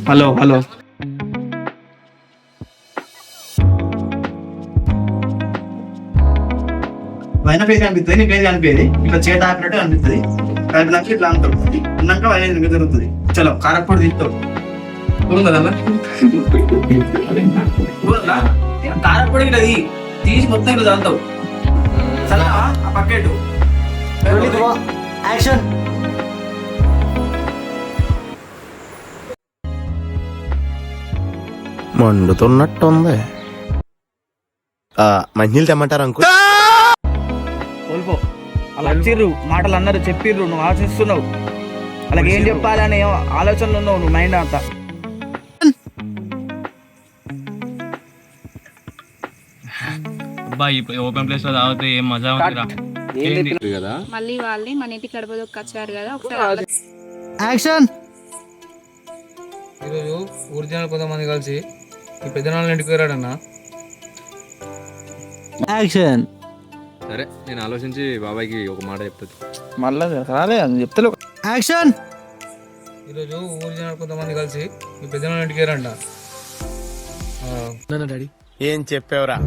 Hello hello వైన face కనిపిస్తుంది, నీ face కనిపించేది ఇట్లా చేత ఆపినట్టు కనిపిస్తుంది. కలిపినాక ఇట్లా అంటావు, అన్నాక వైన జరుగుతుంది. చలో కారపొడి తీస్తావు కారపొడి ఇట్లా తీసి మొత్తం ఇట్లా చల్లుతావు. చలా ఆ పక్కెట్టు యాక్షన్. మండుతున్నట్టుంది. మంచినీళ్ళు తెమ్మంటారు అంకుల్? కోల్పో. అలా వచ్చిర్రు, మాటలు అన్నారు, చెప్పిర్రు, నువ్వు ఆలోచిస్తున్నావు. అలాగే ఏం చెప్పాలని ఆలోచనలు ఉన్నావు నువ్వు, మైండ్ అంతా. ఓపెన్ ప్లేస్ లో తాగితే ఏం మజా ఉంది కదా. మళ్ళీ వాళ్ళే మన ఇంటికి గడపదొక్క వచ్చారు కదా, ఒకసారి యాక్షన్. ఈరోజు ఊరి జనాలు కొంతమంది కలిసి ఈ పెద్దనాళ్ళ ఇంటికి వెళ్ళాడన్నా. యాక్షన్. సరే నేను ఆలోచించి బాబాయ్కి ఒక మాట చెప్తాను. మళ్ళా రాలే అని చెప్తలేవు. యాక్షన్. ఈరోజు ఊరి జనాలు కొంతమంది కలిసి ఈ పెద్దనాళ్ళ ఇంటికి వెళ్ళాడ. డాడీ ఏం చెప్పావురా?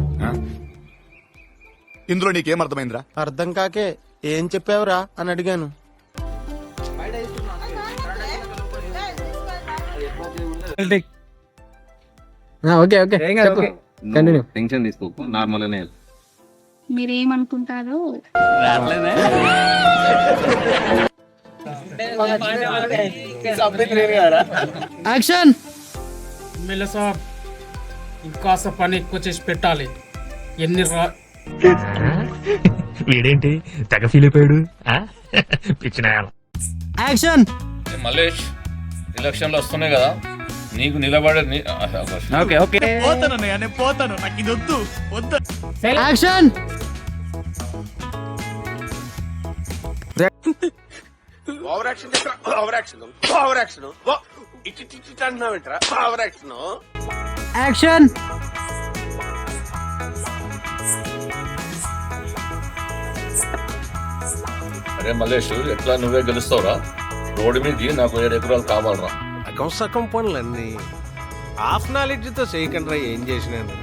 ఇందులో నీకేం అర్థమైందిరా? అర్థం కాకే ఏం చెప్పావురా అని అడిగాను. ఓకే ఓకే టెన్షన్ తీసుకోకు, నార్మల్ గానే. మీరేమనుకుంటారో యాక్షన్. ఎమ్మెల్యే సాబ్ ఇంకాస్త పని ఎక్కువ చేసి పెట్టాలి. ఎన్ని వీడేంటి తెగ ఫీల్ అయిపోయాడు? పిచ్చిన యాక్షన్. మల్లేష్, ఎలక్షన్లు వస్తున్నాయి కదా, నీకు నిలబడే okay okay action. Over action over action over action ఇటు అంటున్నావేంట్రా? Over action. యాక్షన్. అరే మల్లేష్, ఎట్లా నువ్వే గెలుస్తావురా? రోడ్డు మీదకి నాకు 7 ఎకరాలు కావాలరా. సగం పనులన్నీ హాఫ్ నాలెడ్జ్ తో చేయకుండా ఏం చేసినాను?